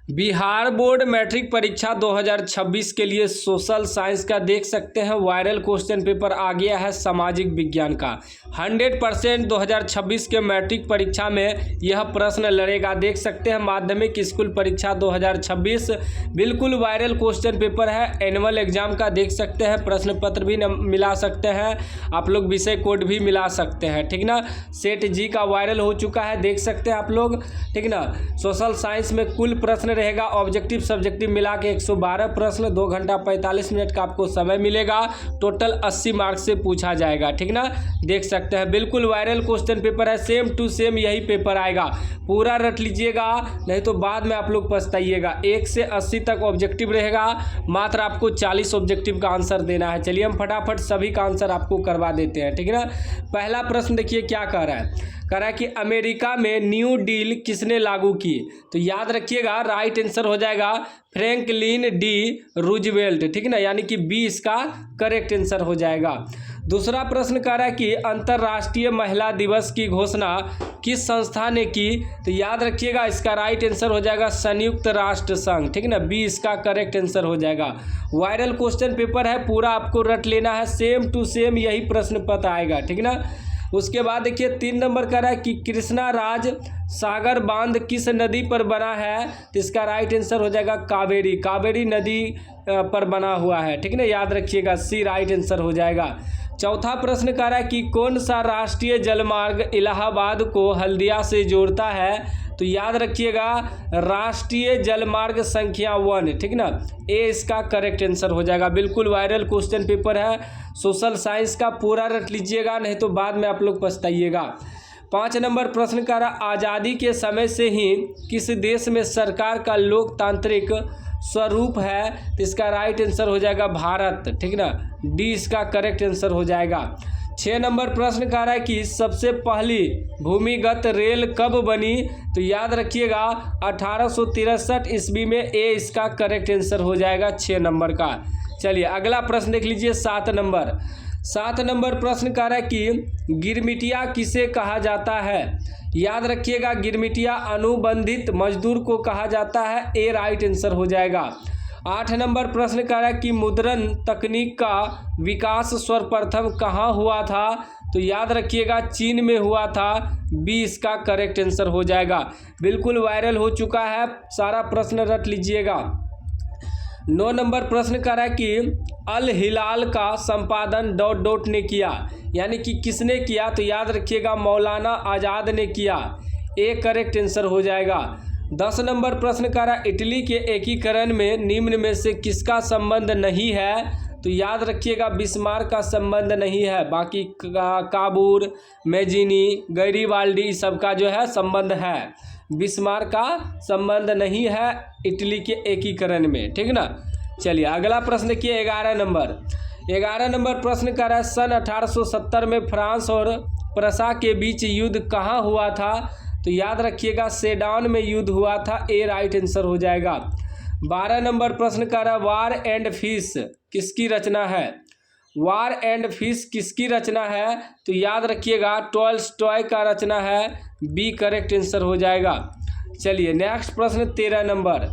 Bihar board matric परीक्षा 2026 के लिए सोशल साइंस का देख सकते हैं वायरल क्वेश्चन पेपर आ गया है सामाजिक विज्ञान का। 100% 2026 के मैट्रिक परीक्षा में यह प्रश्न लड़ेगा। देख सकते हैं माध्यमिक स्कूल परीक्षा 2026 बिल्कुल वायरल क्वेश्चन पेपर है। एनुअल एग्जाम का देख सकते हैं, प्रश्न पत्र भी मिला सकते हैं आप लोग, विषय कोड भी मिला सकते हैं, ठीक ना। सेट जी का वायरल हो चुका है, देख सकते हैं आप लोग, ठीक ना। सोशल साइंस में कुल प्रश्न रहेगा ऑब्जेक्टिव सब्जेक्टिव मिला के 112 प्रश्न, 2 घंटा 45 मिनट का आपको समय मिलेगा। टोटल 80 मार्क्स से पूछा जाएगा, ठीक ना। देख सकते हैं बिल्कुल वायरल क्वेश्चन पेपर है, सेम टू सेम यही पेपर आएगा। पूरा रट लीजिएगा, नहीं तो बाद में आप लोग पछताइएगा। 1 से 80 तक ऑब्जेक्टिव रहेगा, मात्र आपको 40 ऑब्जेक्टिव का आंसर देना है। चलिए हम फटाफट सभी का आंसर आपको करवा देते हैं, ठीक ना। पहला प्रश्न देखिए क्या कह रहा है, कह रहा है कि अमेरिका में न्यू डील किसने लागू की। तो याद रखिएगा राइट आंसर हो जाएगा फ्रैंकलिन डी रूजवेल्ट, ठीक ना, यानी कि बी इसका करेक्ट आंसर हो जाएगा। दूसरा प्रश्न कह रहा है कि अंतर्राष्ट्रीय महिला दिवस की घोषणा किस संस्था ने की। तो याद रखिएगा इसका राइट आंसर हो जाएगा संयुक्त राष्ट्र संघ, ठीक ना, बी इसका करेक्ट आंसर हो जाएगा। वायरल क्वेश्चन पेपर है, पूरा आपको रट लेना है, सेम टू सेम यही प्रश्न पत्र आएगा, ठीक ना। उसके बाद देखिए 3 नंबर का रहा है कि कृष्णा राज सागर बांध किस नदी पर बना है। तो इसका राइट आंसर हो जाएगा कावेरी, कावेरी नदी पर बना हुआ है, ठीक ना, याद रखिएगा सी राइट आंसर हो जाएगा। चौथा प्रश्न कह रहा है कि कौन सा राष्ट्रीय जलमार्ग इलाहाबाद को हल्दिया से जोड़ता है। तो याद रखिएगा राष्ट्रीय जलमार्ग संख्या 1, ठीक ना, ए इसका करेक्ट आंसर हो जाएगा। बिल्कुल वायरल क्वेश्चन पेपर है सोशल साइंस का, पूरा रट लीजिएगा, नहीं तो बाद में आप लोग पछताइएगा। 5 नंबर प्रश्न का रहा आज़ादी के समय से ही किस देश में सरकार का लोकतांत्रिक स्वरूप है। तो इसका राइट आंसर हो जाएगा भारत, ठीक ना, डी इसका करेक्ट आंसर हो जाएगा। 6 नंबर प्रश्न कह रहा है कि सबसे पहली भूमिगत रेल कब बनी। तो याद रखिएगा 1863 ईस्वी में, ए इसका करेक्ट आंसर हो जाएगा 6 नंबर का। चलिए अगला प्रश्न देख लीजिए 7 नंबर। 7 नंबर प्रश्न कह रहा है कि गिरमिटिया किसे कहा जाता है। याद रखिएगा गिरमिटिया अनुबंधित मजदूर को कहा जाता है, ए राइट आंसर हो जाएगा। 8 नंबर प्रश्न कह रहा है कि मुद्रण तकनीक का विकास सर्वप्रथम कहाँ हुआ था। तो याद रखिएगा चीन में हुआ था, बी इसका करेक्ट आंसर हो जाएगा। बिल्कुल वायरल हो चुका है, सारा प्रश्न रट लीजिएगा। 9 नंबर प्रश्न कह रहा है कि अल हिलाल का संपादन ... ने किया, यानी कि किसने किया। तो याद रखिएगा मौलाना आज़ाद ने किया, ए करेक्ट आंसर हो जाएगा। 10 नंबर प्रश्न कह रहा है इटली के एकीकरण में निम्न में से किसका संबंध नहीं है। तो याद रखिएगा बिस्मार्क का संबंध नहीं है, बाकी काबूर, मेजिनी, गैरीवाल्डी सबका जो है संबंध है। बिस्मार्क का संबंध नहीं है इटली के एकीकरण में, ठीक ना। चलिए अगला प्रश्न देखिए 11 नंबर। 11 नंबर प्रश्न कर रहा है सन 1870 में फ्रांस और प्रसा के बीच युद्ध कहाँ हुआ था। तो याद रखिएगा सेडान में युद्ध हुआ था, ए राइट आंसर हो जाएगा। 12 नंबर प्रश्न कर रहा है वार एंड फीस किसकी रचना है। वार एंड फीस किसकी रचना है। तो याद रखिएगा टॉल्स्टॉय का रचना है, बी करेक्ट आंसर हो जाएगा। चलिए नेक्स्ट प्रश्न 13 नंबर।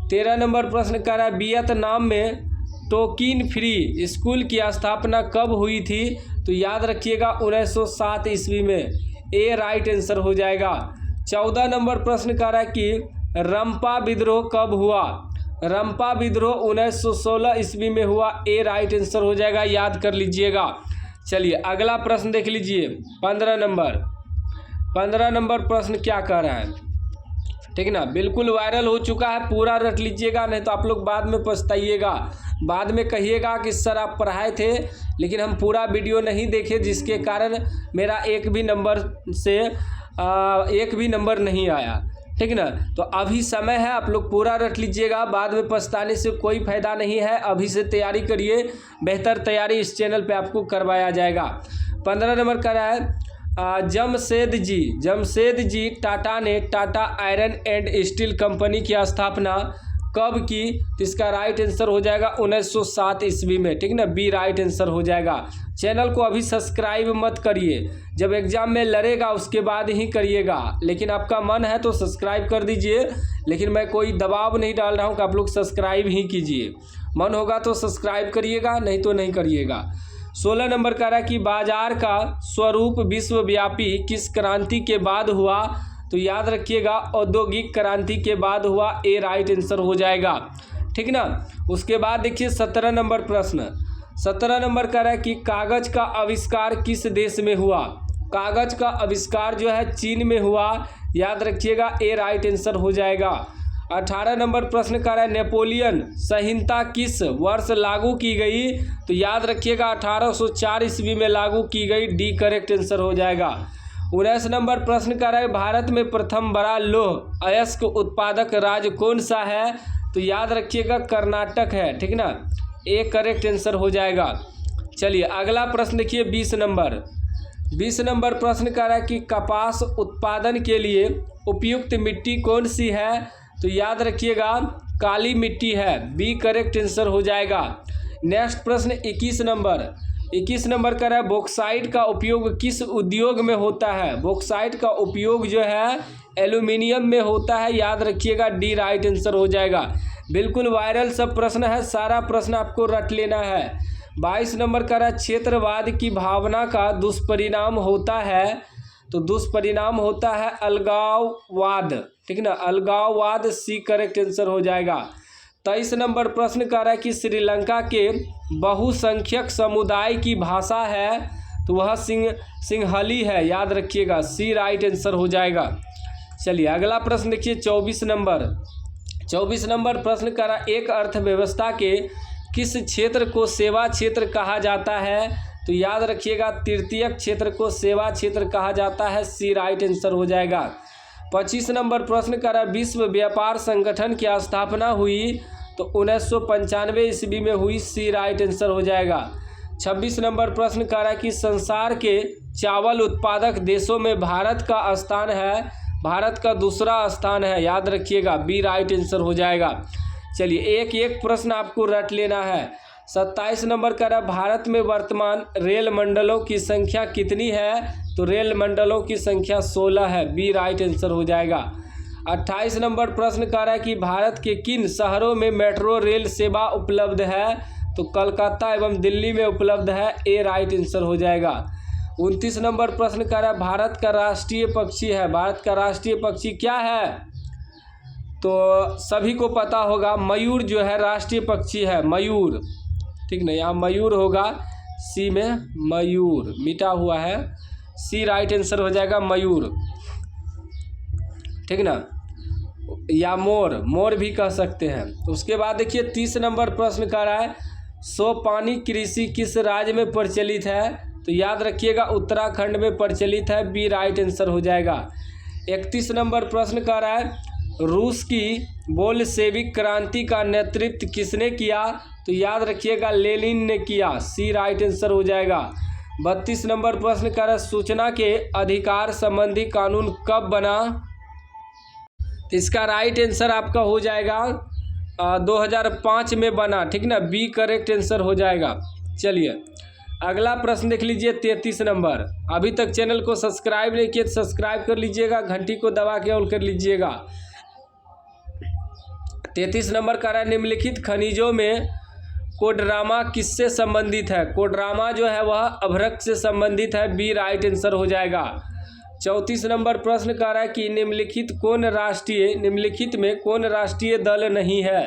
13 नंबर प्रश्न कर रहा है वियतनाम में टोकिन फ्री स्कूल की स्थापना कब हुई थी। तो याद रखिएगा 1907 ईस्वी में, ए राइट आंसर हो जाएगा। 14 नंबर प्रश्न कर रहा है कि रंपा विद्रोह कब हुआ। रंपा विद्रोह 1916 ईस्वी में हुआ, ए राइट आंसर हो जाएगा, याद कर लीजिएगा। चलिए अगला प्रश्न देख लीजिए 15 नंबर। 15 नंबर प्रश्न क्या कह रहा है, ठीक ना, बिल्कुल वायरल हो चुका है, पूरा रट लीजिएगा, नहीं तो आप लोग बाद में पछताइएगा। बाद में कहिएगा कि सर आप पढ़ाए थे लेकिन हम पूरा वीडियो नहीं देखे, जिसके कारण मेरा एक भी नंबर नहीं आया, ठीक ना। तो अभी समय है, आप लोग पूरा रट लीजिएगा, बाद में पछताने से कोई फायदा नहीं है। अभी से तैयारी करिए, बेहतर तैयारी इस चैनल पे आपको करवाया जाएगा। 15 नंबर का रहा है जमशेद जी टाटा ने Tata iron and steel company की स्थापना कब की? तो इसका राइट आंसर हो जाएगा 1907 ईस्वी में, ठीक ना, बी राइट आंसर हो जाएगा। चैनल को अभी सब्सक्राइब मत करिए, जब एग्जाम में लड़ेगा उसके बाद ही करिएगा, लेकिन आपका मन है तो सब्सक्राइब कर दीजिए, लेकिन मैं कोई दबाव नहीं डाल रहा हूँ कि आप लोग सब्सक्राइब ही कीजिए। मन होगा तो सब्सक्राइब करिएगा, नहीं तो नहीं करिएगा। 16 नंबर कह रहा है कि बाजार का स्वरूप विश्वव्यापी किस क्रांति के बाद हुआ? तो याद रखिएगा औद्योगिक क्रांति के बाद हुआ, ए राइट आंसर हो जाएगा, ठीक ना। उसके बाद देखिए 17 नंबर प्रश्न। 17 नंबर कह रहा है कि कागज का आविष्कार किस देश में हुआ? कागज का आविष्कार जो है चीन में हुआ, याद रखिएगा, ए राइट आंसर हो जाएगा। 18 नंबर प्रश्न कर रहा है नेपोलियन संहिता किस वर्ष लागू की गई? तो याद रखिएगा 1804 ईस्वी में लागू की गई, डी करेक्ट आंसर हो जाएगा। 19 नंबर प्रश्न कर रहा है भारत में प्रथम बड़ा लौह अयस्क उत्पादक राज्य कौन सा है? तो याद रखिएगा कर्नाटक है, ठीक ना, ए करेक्ट आंसर हो जाएगा। चलिए अगला प्रश्न देखिए 20 नंबर। 20 नंबर प्रश्न कर रहा है कि कपास उत्पादन के लिए उपयुक्त मिट्टी कौन सी है? तो याद रखिएगा काली मिट्टी है, बी करेक्ट आंसर हो जाएगा। नेक्स्ट प्रश्न 21 नंबर। 21 नंबर कर रहा है बॉक्साइट का उपयोग किस उद्योग में होता है? बॉक्साइट का उपयोग जो है एल्यूमिनियम में होता है, याद रखिएगा, डी राइट आंसर हो जाएगा। बिल्कुल वायरल सब प्रश्न है, सारा प्रश्न आपको रट लेना है। 22 नंबर कर रहा है क्षेत्रवाद की भावना का दुष्परिणाम होता है? तो दुष्परिणाम होता है अलगाववाद, ठीक ना, अलगाववाद, सी करेक्ट आंसर हो जाएगा। 23 नंबर प्रश्न कर रहा है कि श्रीलंका के बहुसंख्यक समुदाय की भाषा है? तो वह सिंहली है, याद रखिएगा, सी राइट आंसर हो जाएगा। चलिए अगला प्रश्न देखिए 24 नंबर। 24 नंबर प्रश्न कर रहा है एक अर्थव्यवस्था के किस क्षेत्र को सेवा क्षेत्र कहा जाता है? तो याद रखिएगा तृतीयक क्षेत्र को सेवा क्षेत्र कहा जाता है, सी राइट आंसर हो जाएगा। 25 नंबर प्रश्न कर रहा है विश्व व्यापार संगठन की स्थापना हुई? तो 1995 ईस्वी में हुई, सी राइट आंसर हो जाएगा। 26 नंबर प्रश्न कर रहा है कि संसार के चावल उत्पादक देशों में भारत का स्थान है? भारत का दूसरा स्थान है, याद रखिएगा, बी राइट आंसर हो जाएगा। चलिए एक एक प्रश्न आपको रट लेना है। 27 नंबर कर रहा है भारत में वर्तमान रेल मंडलों की संख्या कितनी है? तो रेल मंडलों की संख्या 16 है, बी राइट आंसर हो जाएगा। 28 नंबर प्रश्न कर रहा है कि भारत के किन शहरों में मेट्रो रेल सेवा उपलब्ध है? तो कलकत्ता एवं दिल्ली में उपलब्ध है, ए राइट आंसर हो जाएगा। 29 नंबर प्रश्न कर रहा है भारत का राष्ट्रीय पक्षी है? भारत का राष्ट्रीय पक्षी क्या है? तो सभी को पता होगा मयूर जो है राष्ट्रीय पक्षी है, मयूर, ठीक ना, यहाँ मयूर होगा, सी में मयूर मिटा हुआ है, सी राइट आंसर हो जाएगा, मयूर, ठीक ना, या मोर, मोर भी कह सकते हैं। उसके बाद देखिए 30 नंबर प्रश्न कर रहा है सोपानी कृषि किस राज्य में प्रचलित है? तो याद रखिएगा उत्तराखंड में प्रचलित है, बी राइट आंसर हो जाएगा। 31 नंबर प्रश्न कर रहा है रूस की बोल्शेविक क्रांति का नेतृत्व किसने किया? तो याद रखिएगा लेनिन ने किया, सी राइट आंसर हो जाएगा। 32 नंबर प्रश्न कर रहा है सूचना के अधिकार संबंधी कानून कब बना? तो इसका राइट आंसर आपका हो जाएगा 2005 में बना, ठीक ना, बी करेक्ट आंसर हो जाएगा। चलिए अगला प्रश्न देख लीजिए 33 नंबर। अभी तक चैनल को सब्सक्राइब नहीं किए तो सब्सक्राइब कर लीजिएगा, घंटी को दबा के ऑल कर लीजिएगा। 33 नंबर का है निम्नलिखित खनिजों में कोडरामा किससे संबंधित है? कोडरामा जो है वह अभ्रक से संबंधित है, बी राइट आंसर हो जाएगा। 34 नंबर प्रश्न कर रहा है कि निम्नलिखित में कौन राष्ट्रीय दल नहीं है?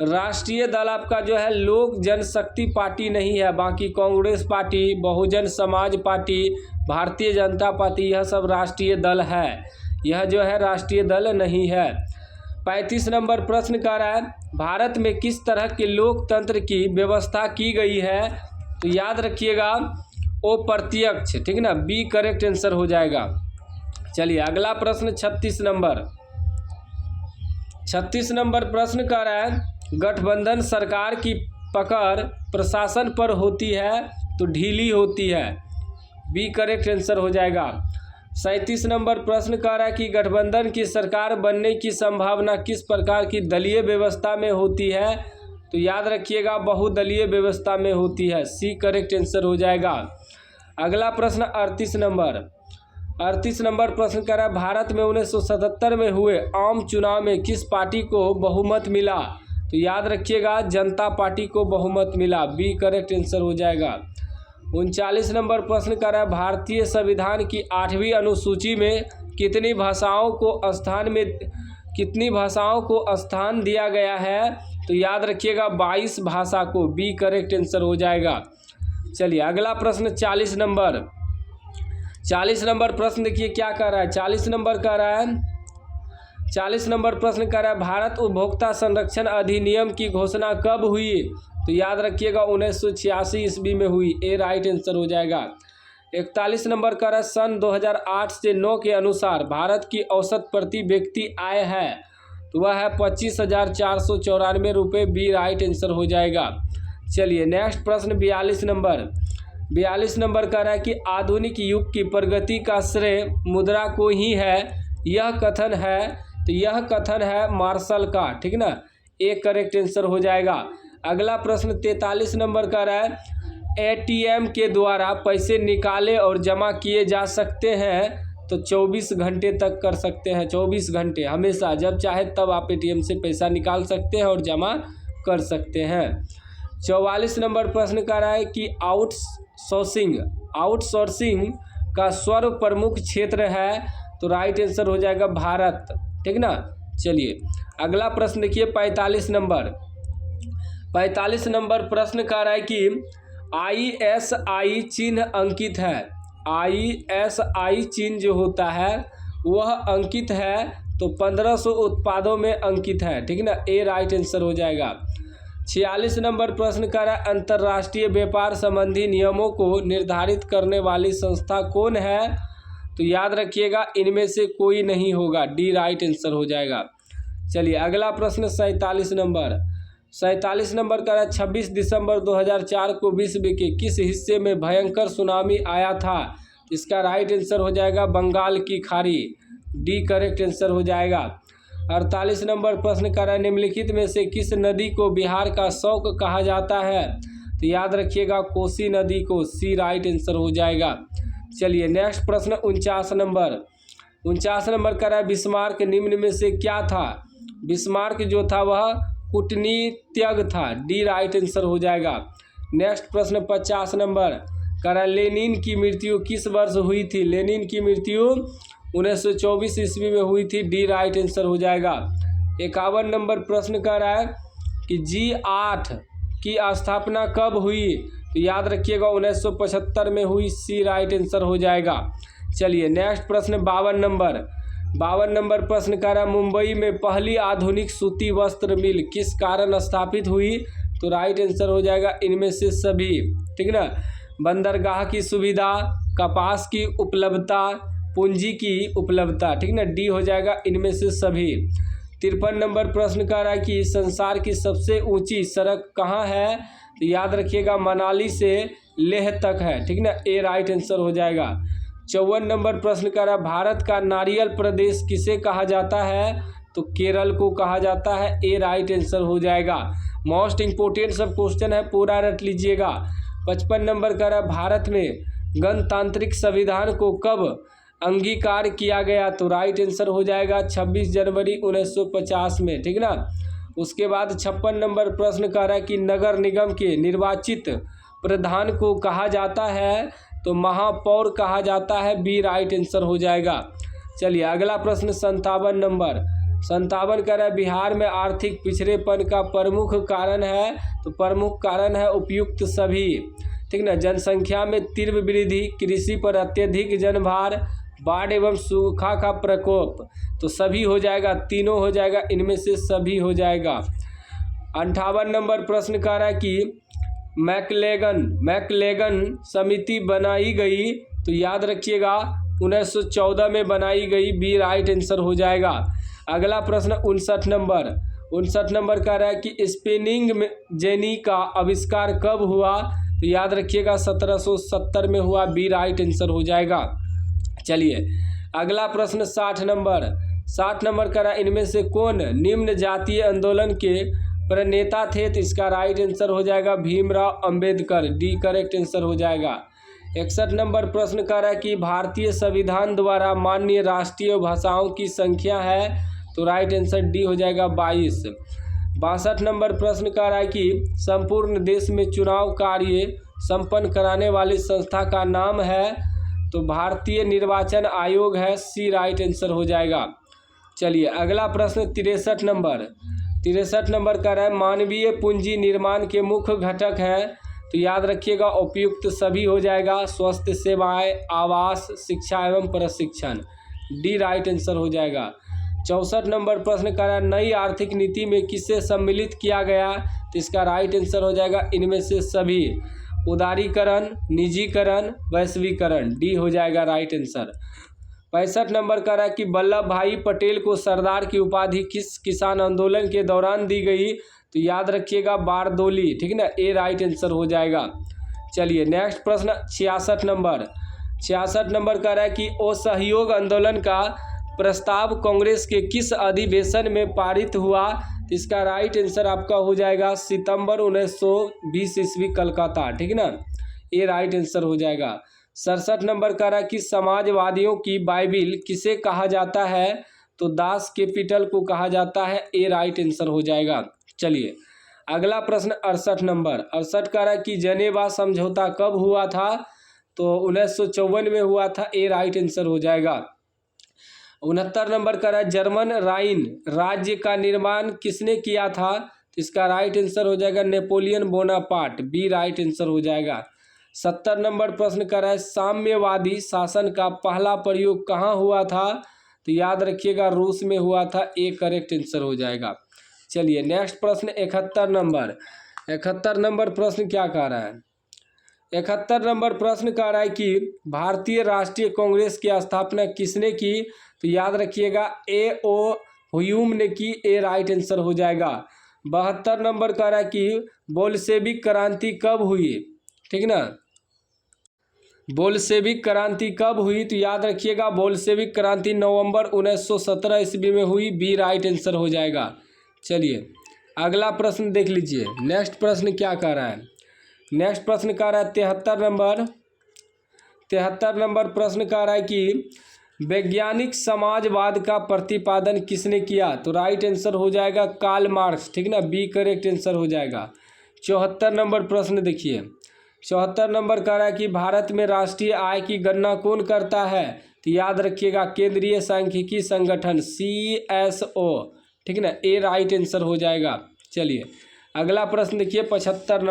राष्ट्रीय दल आपका जो है लोक जनशक्ति पार्टी नहीं है, बाकी Congress party, Bahujan Samaj party, Bharatiya Janata party, यह सब राष्ट्रीय दल है, यह जो है राष्ट्रीय दल नहीं है। 35 नंबर प्रश्न कर रहा है भारत में किस तरह के लोकतंत्र की व्यवस्था की गई है? तो याद रखिएगा अप्रत्यक्ष, ठीक ना, बी करेक्ट आंसर हो जाएगा। चलिए अगला प्रश्न 36 नंबर। 36 नंबर प्रश्न कर रहा है गठबंधन सरकार की पकड़ प्रशासन पर होती है तो ढीली होती है, बी करेक्ट आंसर हो जाएगा। 37 नंबर प्रश्न कह रहा है कि गठबंधन की सरकार बनने की संभावना किस प्रकार की दलीय व्यवस्था में होती है? तो याद रखिएगा बहुदलीय व्यवस्था में होती है। सी करेक्ट आंसर हो जाएगा। अगला प्रश्न 38 नंबर प्रश्न कह रहा है भारत में 1977 में हुए आम चुनाव में किस पार्टी को बहुमत मिला? तो याद रखिएगा जनता पार्टी को बहुमत मिला। बी करेक्ट आंसर हो जाएगा। 39 नंबर प्रश्न कर रहा है भारतीय संविधान की 8वीं अनुसूची में कितनी भाषाओं को स्थान दिया गया है? तो याद रखिएगा 22 भाषा को। बी करेक्ट आंसर हो जाएगा। चलिए अगला प्रश्न 40 नंबर प्रश्न देखिए क्या कर रहा है। 40 नंबर प्रश्न कर रहा है भारत उपभोक्ता संरक्षण अधिनियम की घोषणा कब हुई? तो याद रखिएगा 1986 ईस्वी में हुई। ए राइट आंसर हो जाएगा। 41 नंबर का है सन 2008 से 9 के अनुसार भारत की औसत प्रति व्यक्ति आय है? तो वह है 25,494 रुपये। बी राइट आंसर हो जाएगा। चलिए नेक्स्ट प्रश्न 42 नंबर कह रहा है कि आधुनिक युग की प्रगति का श्रेय मुद्रा को ही है, यह कथन है? तो यह कथन है मार्शल का। ठीक ना, ए करेक्ट आंसर हो जाएगा। अगला प्रश्न 43 नंबर का रहा है एटीएम के द्वारा पैसे निकाले और जमा किए जा सकते हैं? तो 24 घंटे तक कर सकते हैं। 24 घंटे हमेशा जब चाहे तब आप एटीएम से पैसा निकाल सकते हैं और जमा कर सकते हैं। 44 नंबर प्रश्न का रहा है कि आउटसोर्सिंग का सर्व प्रमुख क्षेत्र है? तो राइट आंसर हो जाएगा भारत। ठीक ना। चलिए अगला प्रश्न देखिए 45 नंबर प्रश्न का रहा है कि ISI चिन्ह अंकित है। ISI चिन्ह जो होता है वह अंकित है तो 1500 उत्पादों में अंकित है। ठीक ना, ए राइट आंसर हो जाएगा। 46 नंबर प्रश्न का रहा है अंतर्राष्ट्रीय व्यापार संबंधी नियमों को निर्धारित करने वाली संस्था कौन है? तो याद रखिएगा इनमें से कोई नहीं होगा। डी राइट आंसर हो जाएगा। चलिए अगला प्रश्न 47 नंबर का है 26 दिसंबर 2004 को विश्व के किस हिस्से में भयंकर सुनामी आया था? इसका राइट आंसर हो जाएगा बंगाल की खाड़ी। डी करेक्ट आंसर हो जाएगा। 48 नंबर प्रश्न का है निम्नलिखित में से किस नदी को बिहार का शौक कहा जाता है? तो याद रखिएगा कोसी नदी को। सी राइट आंसर हो जाएगा। चलिए नेक्स्ट प्रश्न 49 नंबर का है बिस्मार्क निम्न में से क्या था? बिस्मार्क जो था वह कूटनीतिज्ञ था। डी राइट आंसर हो जाएगा। नेक्स्ट प्रश्न 50 नंबर का लेनिन की मृत्यु किस वर्ष हुई थी? लेनिन की मृत्यु 1924 ईस्वी में हुई थी। डी राइट आंसर हो जाएगा। 51 नंबर प्रश्न कर रहा है कि G8 की स्थापना कब हुई? तो याद रखिएगा 1975 में हुई। सी राइट आंसर हो जाएगा। चलिए नेक्स्ट प्रश्न 52 नंबर प्रश्न कर रहा है मुंबई में पहली आधुनिक सूती वस्त्र मिल किस कारण स्थापित हुई? तो राइट आंसर हो जाएगा इनमें से सभी। ठीक ना, बंदरगाह की सुविधा, कपास की उपलब्धता, पूंजी की उपलब्धता। ठीक ना, डी हो जाएगा इनमें से सभी। 53 नंबर प्रश्न कर रहा है कि संसार की सबसे ऊंची सड़क कहाँ है? तो याद रखिएगा मनाली से लेह तक है। ठीक ना, ए राइट आंसर हो जाएगा। 54 नंबर प्रश्न कर रहा है भारत का नारियल प्रदेश किसे कहा जाता है? तो केरल को कहा जाता है। ए राइट आंसर हो जाएगा। मोस्ट इंपोर्टेंट सब क्वेश्चन है, पूरा रट लीजिएगा। 55 नंबर कर रहा है भारत में गणतांत्रिक संविधान को कब अंगीकार किया गया? तो राइट आंसर हो जाएगा 26 जनवरी 1950 में। ठीक ना। उसके बाद 56 नंबर प्रश्न कर रहा है कि नगर निगम के निर्वाचित प्रधान को कहा जाता है? तो महापौर कहा जाता है। बी राइट आंसर हो जाएगा। चलिए अगला प्रश्न 57 कर रहा है बिहार में आर्थिक पिछड़ेपन का प्रमुख कारण है? तो प्रमुख कारण है उपयुक्त सभी। ठीक ना, जनसंख्या में तीव्र वृद्धि, कृषि पर अत्यधिक जनभार, बाढ़ एवं सूखा का प्रकोप। तो सभी हो जाएगा, तीनों हो जाएगा, इनमें से सभी हो जाएगा। 58 नंबर प्रश्न कर रहा है कि मैकलेगन समिति बनाई गई? तो याद रखिएगा 1914 में बनाई गई। बी राइट आंसर हो जाएगा। अगला प्रश्न 59 नंबर का रहा है कि स्पिनिंग जेनी का आविष्कार कब हुआ? तो याद रखिएगा 1770 में हुआ। बी राइट आंसर हो जाएगा। चलिए अगला प्रश्न 60 नंबर का इनमें से कौन निम्न जातीय आंदोलन के प्रणेता थे? तो इसका राइट आंसर हो जाएगा Bhimrao Ambedkar, D correct answer हो जाएगा। 61 नंबर प्रश्न कर रहा है कि भारतीय संविधान द्वारा मान्य राष्ट्रीय भाषाओं की संख्या है? तो राइट आंसर डी हो जाएगा 22। 62 नंबर प्रश्न कर रहा है कि संपूर्ण देश में चुनाव कार्य संपन्न कराने वाली संस्था का नाम है? तो भारतीय निर्वाचन आयोग है, सी राइट आंसर हो जाएगा। चलिए अगला प्रश्न 63 नंबर कर रहा है मानवीय पूंजी निर्माण के मुख्य घटक हैं? तो याद रखिएगा उपयुक्त सभी हो जाएगा, स्वास्थ्य सेवाएं, आवास, शिक्षा एवं प्रशिक्षण, डी राइट आंसर हो जाएगा। 64 नंबर प्रश्न कर रहा है नई आर्थिक नीति में किसे सम्मिलित किया गया? तो इसका राइट आंसर हो जाएगा इनमें से सभी, उदारीकरण, निजीकरण, वैश्वीकरण, डी हो जाएगा राइट आंसर। 65 नंबर कर रहा है कि वल्लभ भाई पटेल को सरदार की उपाधि किस किसान आंदोलन के दौरान दी गई? तो याद रखिएगा बारदोली, ठीक है ना, ए राइट आंसर हो जाएगा। चलिए नेक्स्ट प्रश्न 66 नंबर कर रहा है कि असहयोग आंदोलन का प्रस्ताव कांग्रेस के किस अधिवेशन में पारित हुआ? तो इसका राइट आंसर आपका हो जाएगा सितंबर 1920 ईस्वी कलकत्ता, ठीक है ना, ये राइट आंसर हो जाएगा। 67 नंबर का रहा कि समाजवादियों की बाइबिल किसे कहा जाता है? तो दास कैपिटल को कहा जाता है, ए राइट आंसर हो जाएगा। चलिए अगला प्रश्न 68 का रहा कि जनेवा समझौता कब हुआ था? तो 1954 में हुआ था, ए राइट आंसर हो जाएगा। 69 नंबर का रहा जर्मन राइन राज्य का निर्माण किसने किया था? तो इसका राइट आंसर हो जाएगा Napoleon Bonaparte, B right answer हो जाएगा। 70 नंबर प्रश्न का रहा है साम्यवादी शासन का पहला प्रयोग कहाँ हुआ था? तो याद रखिएगा रूस में हुआ था, ए करेक्ट आंसर हो जाएगा। चलिए नेक्स्ट प्रश्न 71 नंबर प्रश्न क्या कह रहा है? 71 नंबर प्रश्न कह रहा है कि भारतीय राष्ट्रीय कांग्रेस की स्थापना किसने की? तो याद रखिएगा ए.ओ. ह्यूम ने की, ए राइट आंसर हो जाएगा। 72 नंबर कह रहा है कि बोल्शेविक क्रांति कब हुई? ठीक ना, बोल्शेविक क्रांति कब हुई? तो याद रखिएगा बोल्शेविक क्रांति नवंबर 1917 ईस्वी में हुई, बी राइट आंसर हो जाएगा। चलिए अगला प्रश्न देख लीजिए, नेक्स्ट प्रश्न क्या कह रहा है? नेक्स्ट प्रश्न कह रहा है 73 नंबर प्रश्न कह रहा है कि वैज्ञानिक समाजवाद का प्रतिपादन किसने किया? तो राइट आंसर हो जाएगा कार्ल मार्क्स, ठीक ना, बी करेक्ट आंसर हो जाएगा। 74 नंबर प्रश्न देखिए, 74 नंबर कह रहा है कि भारत में राष्ट्रीय आय की गणना कौन करता है? तो याद रखिएगा केंद्रीय सांख्यिकी संगठन, CSO, ठीक ना, ए राइट आंसर हो जाएगा। चलिए अगला प्रश्न देखिए 75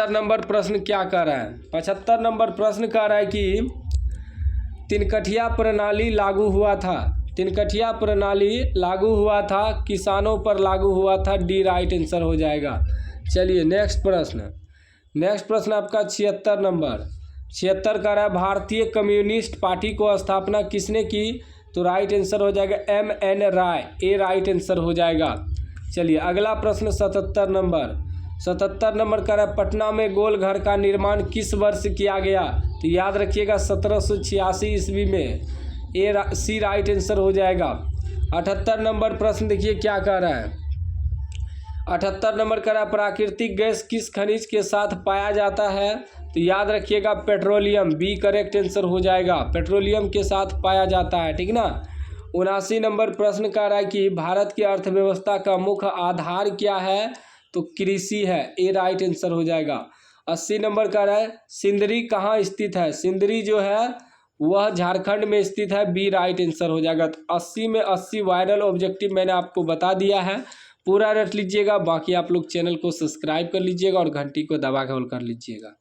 नंबर प्रश्न क्या कह रहा है? 75 नंबर प्रश्न कह रहा है कि तिनकठिया प्रणाली लागू हुआ था, तिनकठिया प्रणाली लागू हुआ था, किसानों पर लागू हुआ था, डी राइट आंसर हो जाएगा। चलिए नेक्स्ट प्रश्न आपका 76 नंबर कह रहा है भारतीय कम्युनिस्ट पार्टी को स्थापना किसने की? तो राइट आंसर हो जाएगा M.N. राय, ए राइट आंसर हो जाएगा। चलिए अगला प्रश्न 77 नंबर कह रहा है पटना में गोलघर का निर्माण किस वर्ष किया गया? तो याद रखिएगा 1786 ईस्वी में, सी राइट आंसर हो जाएगा। 78 नंबर प्रश्न देखिए क्या कह रहा है? 78 नंबर कह रहा है प्राकृतिक गैस किस खनिज के साथ पाया जाता है? तो याद रखिएगा पेट्रोलियम, बी करेक्ट आंसर हो जाएगा, पेट्रोलियम के साथ पाया जाता है, ठीक ना। 79 नंबर प्रश्न कह रहा है कि भारत की अर्थव्यवस्था का मुख्य आधार क्या है? तो कृषि है, ए राइट आंसर हो जाएगा। 80 नंबर कह रहा है सिंदरी कहाँ स्थित है? सिंदरी जो है वह झारखंड में स्थित है, बी राइट आंसर हो जाएगा। तो 80 में 80 वायरल ऑब्जेक्टिव मैंने आपको बता दिया है, पूरा रट लीजिएगा। बाकी आप लोग चैनल को सब्सक्राइब कर लीजिएगा और घंटी को दबा के ऑल कर लीजिएगा।